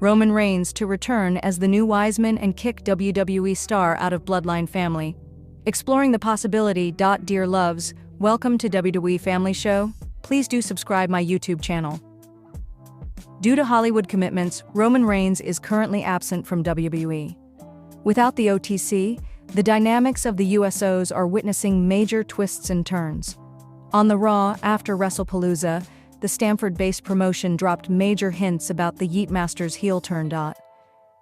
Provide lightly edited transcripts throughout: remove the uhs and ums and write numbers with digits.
Roman Reigns to return as the new Wiseman and kick WWE star out of Bloodline family. Exploring the possibility.Dear loves, welcome to WWE Family Show. Please do subscribe my YouTube channel. Due to Hollywood commitments, Roman Reigns is currently absent from WWE. Without the OTC, the dynamics of the USOs are witnessing major twists and turns. On the Raw after WrestlePalooza, the Stamford-based promotion dropped major hints about the Yeet Master's heel turn.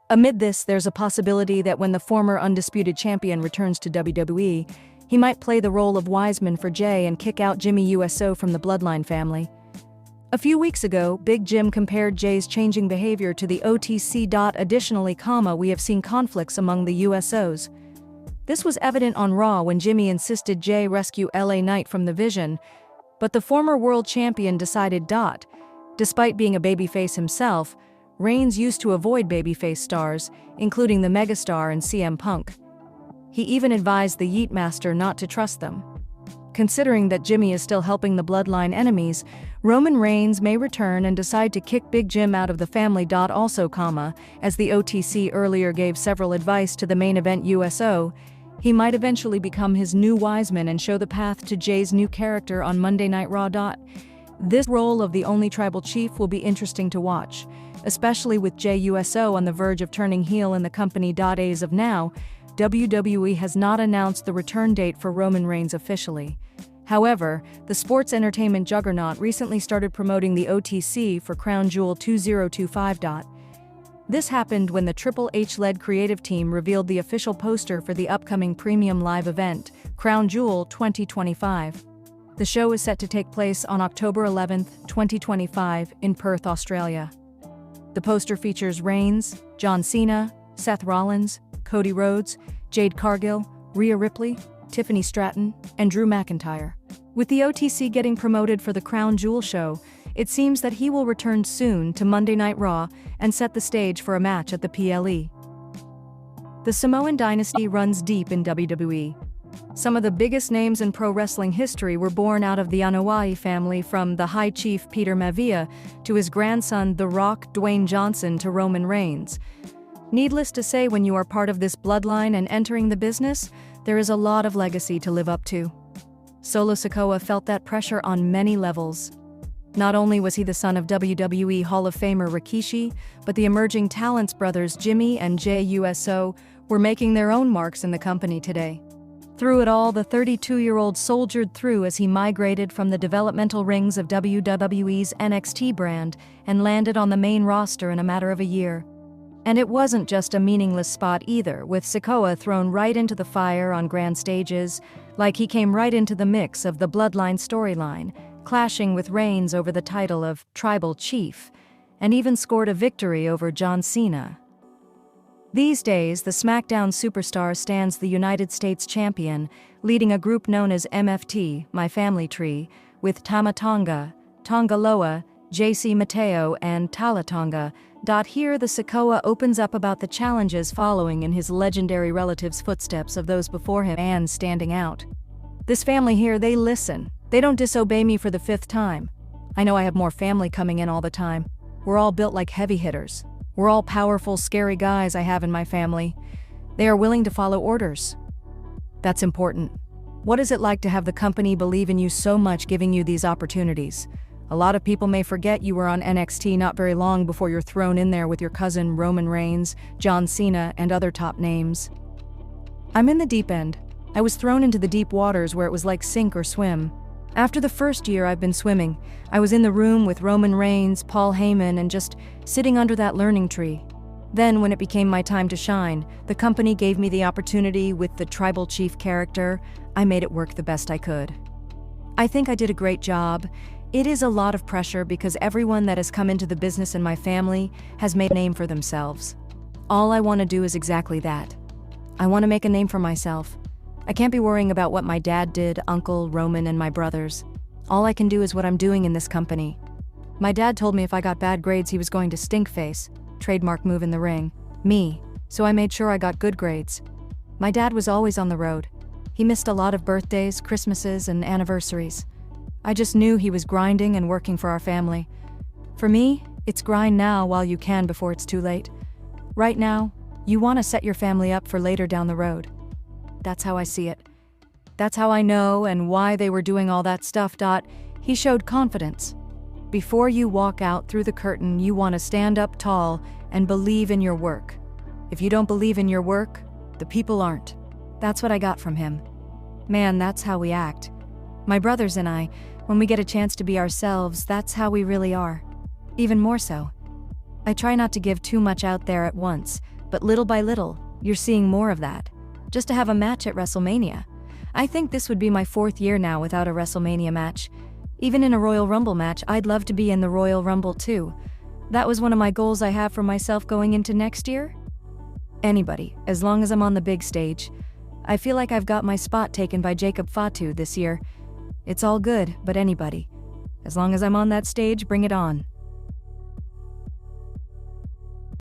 Amid this, there's a possibility that when the former undisputed champion returns to WWE, he might play the role of Wiseman for Jay and kick out Jimmy USO from the Bloodline family. A few weeks ago, Big Jim compared Jay's changing behavior to the OTC. Additionally, we have seen conflicts among the USOs. This was evident on Raw when Jimmy insisted Jay rescue LA Knight from the Vision, but the former world champion decided. Despite being a babyface himself, Reigns used to avoid babyface stars, including the megastar and CM Punk. He even advised the Yeet Master not to trust them. Considering that Jimmy is still helping the Bloodline enemies, Roman Reigns may return and decide to kick Big Jim out of the family. Also, as the OTC earlier gave several advice to the main event USO, he might eventually become his new Wiseman and show the path to Jay's new character on Monday Night Raw. This role of the only tribal chief will be interesting to watch, especially with Jay USO on the verge of turning heel in the company. As of now, WWE has not announced the return date for Roman Reigns officially. However, the sports entertainment juggernaut recently started promoting the OTC for Crown Jewel 2025. This happened when the Triple H-led creative team revealed the official poster for the upcoming premium live event, Crown Jewel 2025. The show is set to take place on October 11, 2025, in Perth, Australia. The poster features Reigns, John Cena, Seth Rollins, Cody Rhodes, Jade Cargill, Rhea Ripley, Tiffany Stratton, and Drew McIntyre. With the OTC getting promoted for the Crown Jewel show, it seems that he will return soon to Monday Night Raw and set the stage for a match at the PLE. The Samoan dynasty runs deep in WWE. Some of the biggest names in pro wrestling history were born out of the Anoa'i family, from the High Chief Peter Maivia to his grandson The Rock Dwayne Johnson to Roman Reigns. Needless to say, when you are part of this bloodline and entering the business, there is a lot of legacy to live up to. Solo Sikoa felt that pressure on many levels. Not only was he the son of WWE Hall of Famer Rikishi, but the emerging talents brothers Jimmy and Jay USO were making their own marks in the company today. Through it all, the 32-year-old soldiered through as he migrated from the developmental rings of WWE's NXT brand and landed on the main roster in a matter of a year. And it wasn't just a meaningless spot either, with Sikoa thrown right into the fire on grand stages, like he came right into the mix of the Bloodline storyline, clashing with Reigns over the title of Tribal Chief, and even scored a victory over John Cena. These days, the SmackDown superstar stands the United States champion, leading a group known as MFT, My Family Tree, with Tama Tonga, Tongaloa, JC Mateo, and Talatonga. Here, the Sikoa opens up about the challenges following in his legendary relatives' footsteps of those before him and standing out. This family here, they listen. They don't disobey me for the 5th time. I know I have more family coming in all the time. We're all built like heavy hitters. We're all powerful, scary guys I have in my family. They are willing to follow orders. That's important. What is it like to have the company believe in you so much, giving you these opportunities? A lot of people may forget you were on NXT not very long before you're thrown in there with your cousin Roman Reigns, John Cena, and other top names. I'm in the deep end. I was thrown into the deep waters where it was like sink or swim. After the first year I've been swimming, I was in the room with Roman Reigns, Paul Heyman, and just sitting under that learning tree. Then, when it became my time to shine, the company gave me the opportunity with the Tribal Chief character. I made it work the best I could. I think I did a great job. It is a lot of pressure because everyone that has come into the business in my family has made a name for themselves. All I want to do is exactly that. I want to make a name for myself. I can't be worrying about what my dad did, Uncle, Roman, and my brothers. All I can do is what I'm doing in this company. My dad told me if I got bad grades he was going to stink face, trademark move in the ring, me, so I made sure I got good grades. My dad was always on the road. He missed a lot of birthdays, Christmases, and anniversaries. I just knew he was grinding and working for our family. For me, It's grind now while you can before it's too late. Right now, you want to set your family up for later down the road. That's how I see it. That's how I know and why they were doing all that stuff. He showed confidence. Before you walk out through the curtain, you want to stand up tall and believe in your work. If you don't believe in your work, the people aren't. That's what I got from him. Man, that's how we act. My brothers and I, when we get a chance to be ourselves, that's how we really are. Even more so. I try not to give too much out there at once, but little by little, you're seeing more of that. Just to have a match at WrestleMania. I think this would be my 4th year now without a WrestleMania match. Even in a Royal Rumble match, I'd love to be in the Royal Rumble too. That was one of my goals I have for myself going into next year. Anybody, as long as I'm on the big stage. I feel like I've got my spot taken by Jacob Fatu this year. It's all good, but anybody. As long as I'm on that stage, bring it on.